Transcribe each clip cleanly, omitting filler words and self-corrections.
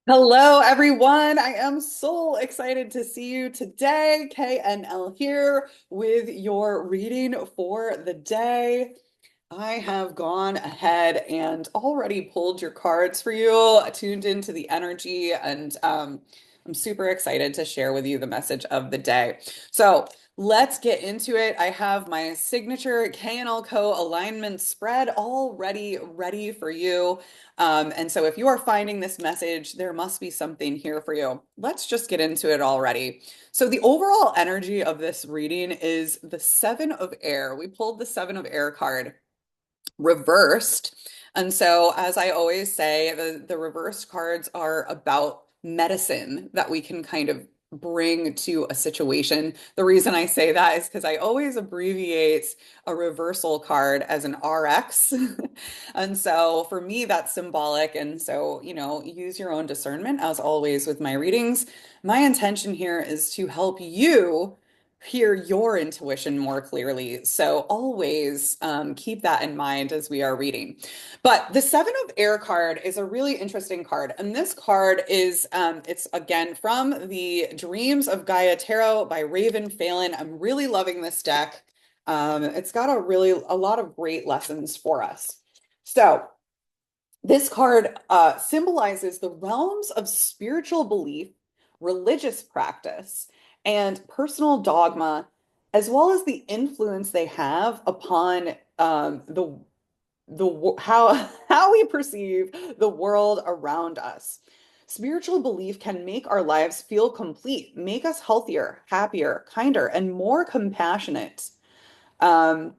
Hello, everyone. I am so excited to see you today. KNL here with your reading for the day. I have gone ahead and already pulled your cards for you, tuned into the energy, and I'm super excited to share with you the message of the day. So let's get into it. I have my signature KNL Co. alignment spread already ready for you. And so if you are finding this message, there must be something here for you. Let's just get into it already. So the overall energy of this reading is the Seven of Air. We pulled the Seven of Air card reversed. And so, as I always say, the reversed cards are about medicine that we can kind of bring to a situation. The reason I say that is because I always abbreviate a reversal card as an RX. And so for me, that's symbolic. And so, use your own discernment as always with my readings. My intention here is to help you hear your intuition more clearly. So always keep that in mind as we are reading. But the Seven of Air card is a really interesting card. And this card is, it's again from the Dreams of Gaia Tarot by Raven Phelan. I'm really loving this deck. It's got a lot of great lessons for us. So this card symbolizes the realms of spiritual belief, religious practice, and personal dogma, as well as the influence they have upon how how we perceive the world around us. Spiritual belief can make our lives feel complete, make us healthier, happier, kinder, and more compassionate. Um,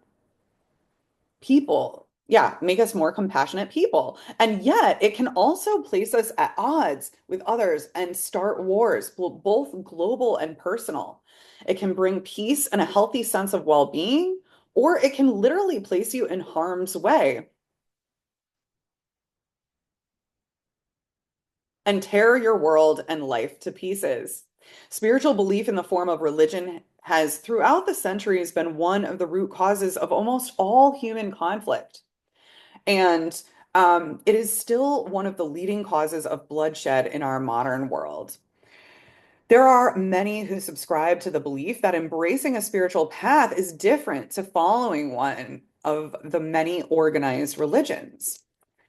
people. Yeah, make us more compassionate people. And yet, it can also place us at odds with others and start wars, both global and personal. It can bring peace and a healthy sense of well-being, or it can literally place you in harm's way and tear your world and life to pieces. Spiritual belief in the form of religion has, throughout the centuries, been one of the root causes of almost all human conflict. And it is still one of the leading causes of bloodshed in our modern world. There are many who subscribe to the belief that embracing a spiritual path is different to following one of the many organized religions.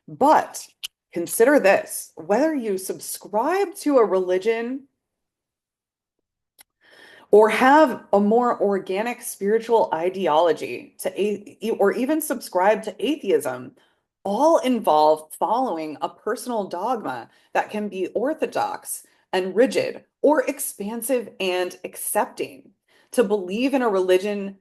But consider this, whether you subscribe to a religion or have a more organic spiritual ideology or even subscribe to atheism, all involve following a personal dogma that can be orthodox and rigid or expansive and accepting. To believe in a religion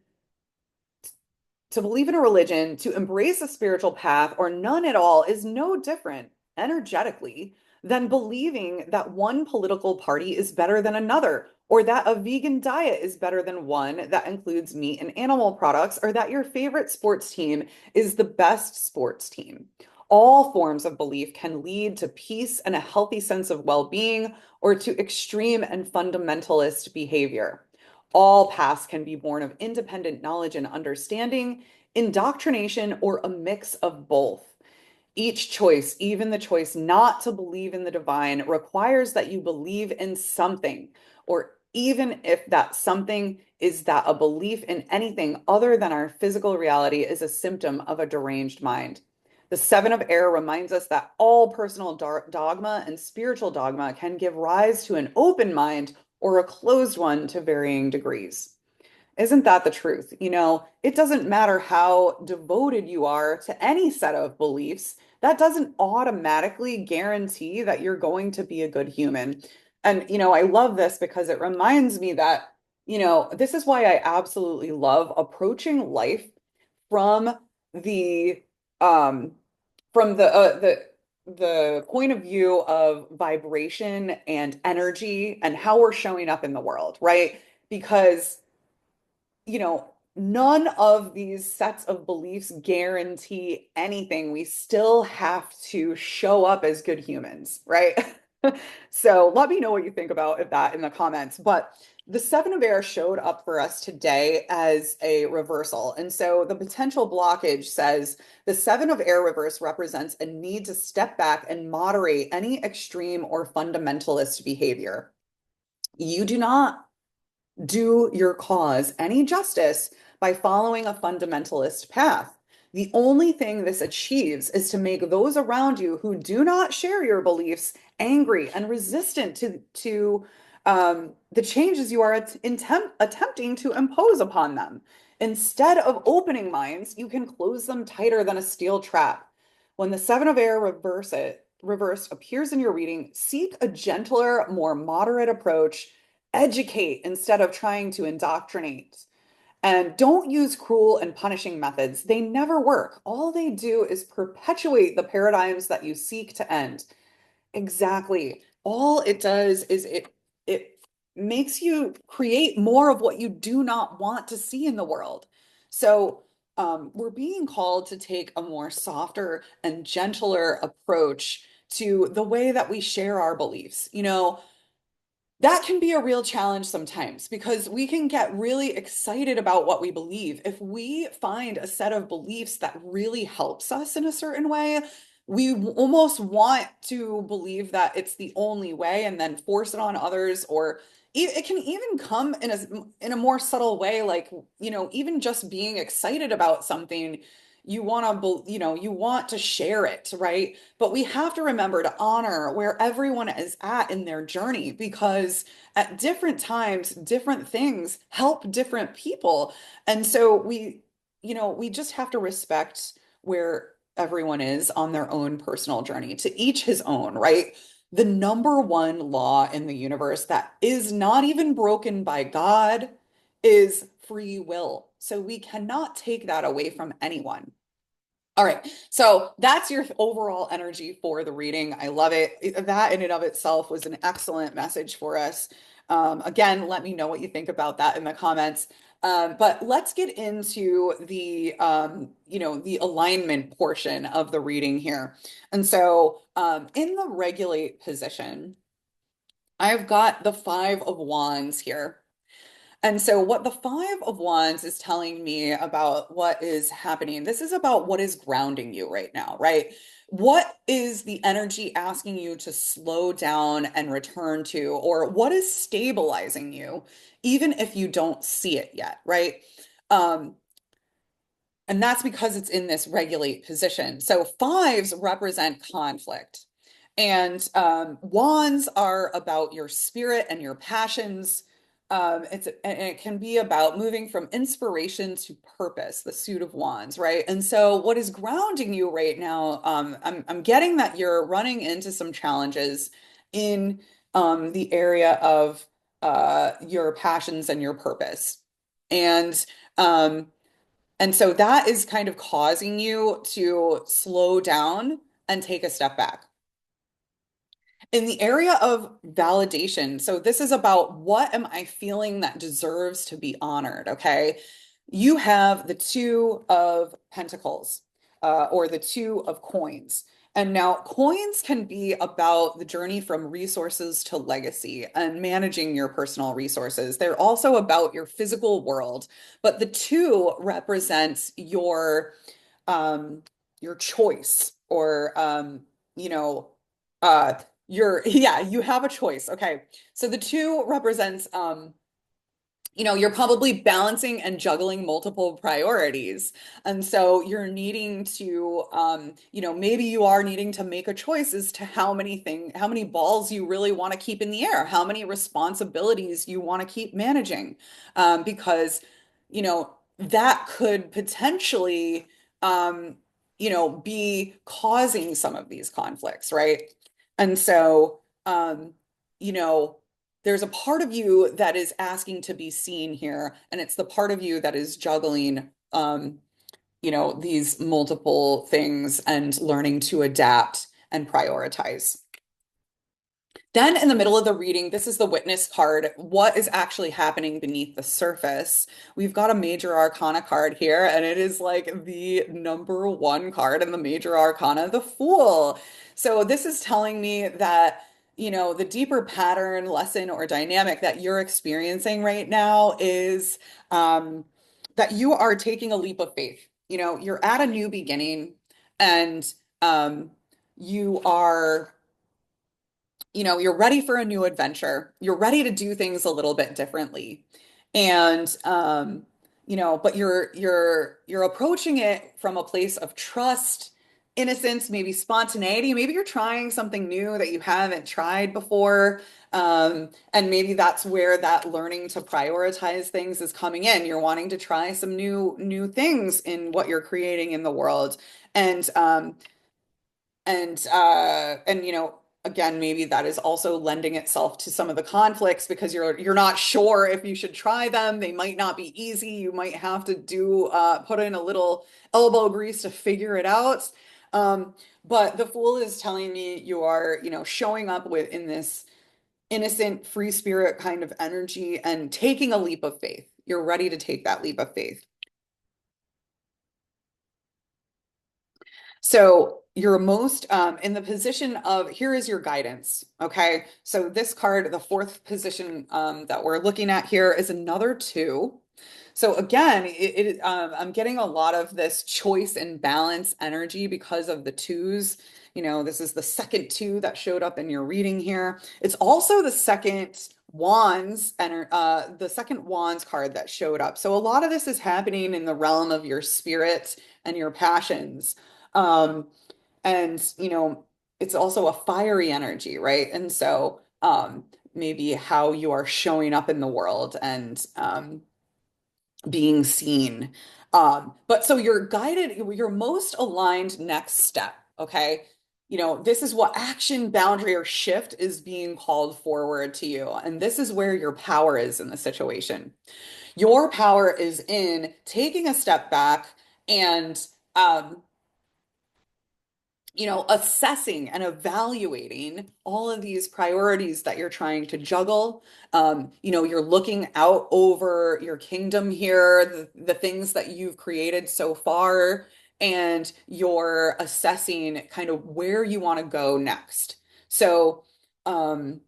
to embrace a spiritual path or none at all is no different energetically than believing that one political party is better than another, or that a vegan diet is better than one that includes meat and animal products, or that your favorite sports team is the best sports team. All forms of belief can lead to peace and a healthy sense of well-being, or to extreme and fundamentalist behavior. All paths can be born of independent knowledge and understanding, indoctrination, or a mix of both. Each choice, even the choice not to believe in the divine, requires that you believe in something, or even if that something is that a belief in anything other than our physical reality is a symptom of a deranged mind. The Seven of Air reminds us that all personal dogma and spiritual dogma can give rise to an open mind or a closed one to varying degrees. Isn't that the truth? It doesn't matter how devoted you are to any set of beliefs, that doesn't automatically guarantee that you're going to be a good human. And, I love this because it reminds me that, this is why I absolutely love approaching life from the um the point of view of vibration and energy and how we're showing up in the world, right? Because none of these sets of beliefs guarantee anything. We still have to show up as good humans, right? So let me know what you think about that in the comments. But The Seven of Air showed up for us today as a reversal. And so the potential blockage says the Seven of Air reverse represents a need to step back and moderate any extreme or fundamentalist behavior. You do not do your cause any justice by following a fundamentalist path. The only thing this achieves is to make those around you who do not share your beliefs angry and resistant to the changes you are attempting to impose upon them. Instead of opening minds, you can close them tighter than a steel trap. When the Seven of Air reversed appears in your reading, seek a gentler, more moderate approach. Educate instead of trying to indoctrinate. And don't use cruel and punishing methods. They never work. All they do is perpetuate the paradigms that you seek to end. Exactly. All it does is it makes you create more of what you do not want to see in the world. So we're being called to take a more softer and gentler approach to the way that we share our beliefs. That can be a real challenge sometimes because we can get really excited about what we believe. If we find a set of beliefs that really helps us in a certain way, we almost want to believe that it's the only way and then force it on others, or it can even come in a more subtle way, like, even just being excited about something, you want to share it, right? But we have to remember to honor where everyone is at in their journey because at different times, different things help different people. And so we just have to respect where everyone is on their own personal journey, to each his own, right? The number one law in the universe that is not even broken by God is free will. So we cannot take that away from anyone. All right. So that's your overall energy for the reading. I love it. That in and of itself was an excellent message for us. Again, let me know what you think about that in the comments. But let's get into the alignment portion of the reading here. And so, in the regulate position, I've got the Five of Wands here. And so, what the Five of Wands is telling me about what is happening, this is about what is grounding you right now, right? What is the energy asking you to slow down and return to, or what is stabilizing you, even if you don't see it yet, right? Um, and that's because it's in this regulate position. So fives represent conflict. And wands are about your spirit and your passions. And it can be about moving from inspiration to purpose, the suit of wands, right? And so what is grounding you right now, I'm getting that you're running into some challenges in the area of your passions and your purpose. And um, and so that is kind of causing you to slow down and take a step back. In the area of validation, so this is about what am I feeling that deserves to be honored, okay? You have the Two of Pentacles, or the Two of Coins. And now coins can be about the journey from resources to legacy and managing your personal resources. They're also about your physical world, but the two represents um your choice, or you know uh yeah, you have a choice. Okay. So the two represents you're probably balancing and juggling multiple priorities. And so you're needing to, maybe you are needing to make a choice as to how many balls you really want to keep in the air, how many responsibilities you want to keep managing. Because, that could potentially, be causing some of these conflicts, right? And so, you know, there's a part of you that is asking to be seen here, and it's the part of you that is juggling these multiple things and learning to adapt and prioritize. Then in the middle of the reading, this is the witness card. What is actually happening beneath the surface? We've got a major arcana card here, and it is like the number one card in the major arcana, the Fool. So this is telling me that the deeper pattern, lesson, or dynamic that you're experiencing right now is um, that you are taking a leap of faith. You're at a new beginning and um, you are you're ready for a new adventure. You're ready to do things a little bit differently. And but you're approaching it from a place of trust, innocence, maybe spontaneity. Maybe you're trying something new that you haven't tried before. And maybe that's where that learning to prioritize things is coming in. You're wanting to try some new things in what you're creating in the world. And again, maybe that is also lending itself to some of the conflicts because you're not sure if you should try them. They might not be easy. You might have to do put in a little elbow grease to figure it out. Um, but the Fool is telling me you are, showing up with in this innocent, free spirit kind of energy and taking a leap of faith. You're ready to take that leap of faith. So you're most in the position of here is your guidance. Okay. So this card, the fourth position that we're looking at here is another two. So again, I'm getting a lot of this choice and balance energy because of the twos. This is the second two that showed up in your reading here. It's also the second wands and the second wands card that showed up. So a lot of this is happening in the realm of your spirit and your passions. Um, and it's also a fiery energy, right? And so maybe how you are showing up in the world and being seen. But so you're guided, your most aligned next step, okay? This is what action, boundary, or shift is being called forward to you. And this is where your power is in the situation. Your power is in taking a step back and assessing and evaluating all of these priorities that you're trying to juggle. You're looking out over your kingdom here, the things that you've created so far, and you're assessing kind of where you want to go next. So, um,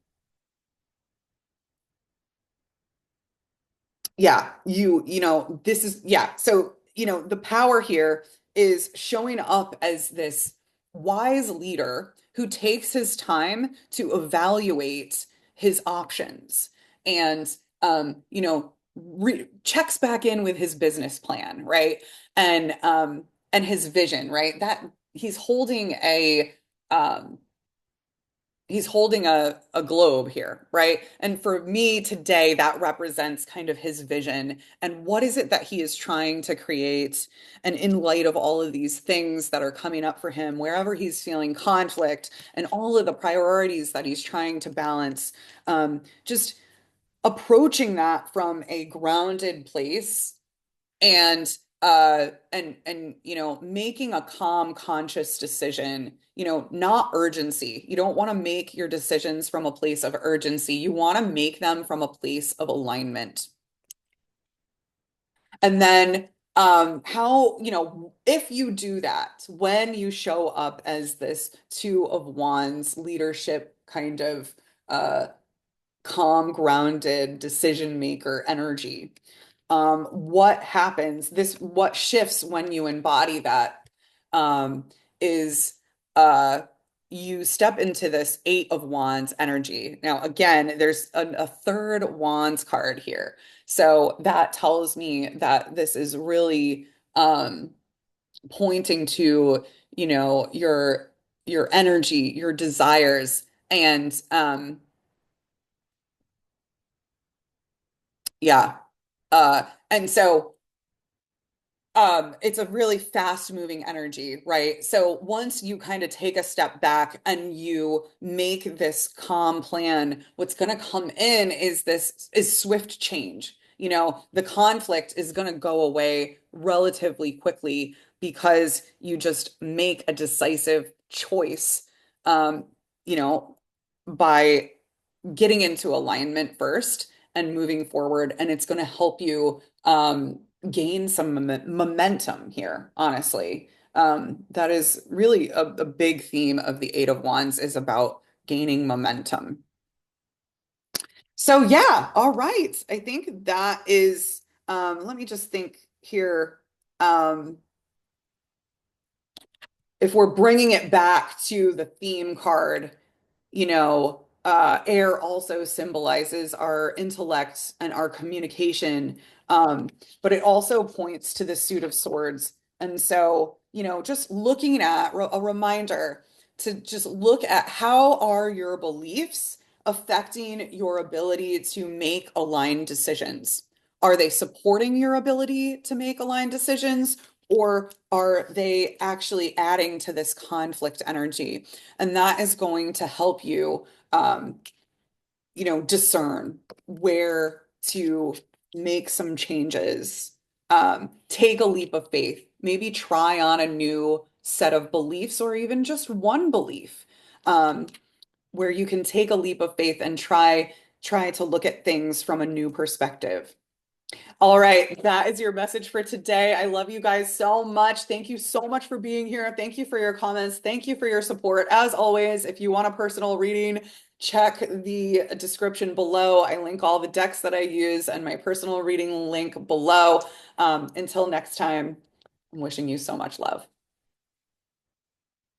yeah, this is, yeah. So, the power here is showing up as this wise leader who takes his time to evaluate his options and, checks back in with his business plan, right? And his vision, right? That he's holding um, a globe here, right? And for me today, that represents kind of his vision and what is it that he is trying to create. And in light of all of these things that are coming up for him, wherever he's feeling conflict and all of the priorities that he's trying to balance, just approaching that from a grounded place and making a calm conscious decision, not urgency. You don't want to make your decisions from a place of urgency. You want to make them from a place of alignment. And then how, if you do that, when you show up as this two of wands leadership kind of calm, grounded decision maker energy. What happens, what shifts when you embody that um, is uh, you step into this Eight of Wands energy. Now, again, there's a third Wands card here. So that tells me that this is really pointing to, your energy, your desires, and yeah. And so it's a really fast moving energy, right? So once you kind of take a step back and you make this calm plan, what's going to come in is swift change. The conflict is going to go away relatively quickly because you just make a decisive choice, um, you know, by getting into alignment first and moving forward. And it's going to help you gain some momentum here, honestly. That is really a big theme of the Eight of Wands is about gaining momentum. So yeah, all right. I think that is, let me just think here. Um, if we're bringing it back to the theme card, air also symbolizes our intellect and our communication, but it also points to the suit of swords. And so, just looking at a reminder to just look at how are your beliefs affecting your ability to make aligned decisions? Are they supporting your ability to make aligned decisions, or are they actually adding to this conflict energy? And that is going to help you, um, discern where to make some changes. Take a leap of faith, maybe try on a new set of beliefs or even just one belief, um, where you can take a leap of faith and try to look at things from a new perspective. All right, that is your message for today. I love you guys so much. Thank you so much for being here. Thank you for your comments. Thank you for your support. As always, if you want a personal reading, check the description below. I link all the decks that I use and my personal reading link below. Until next time, I'm wishing you so much love.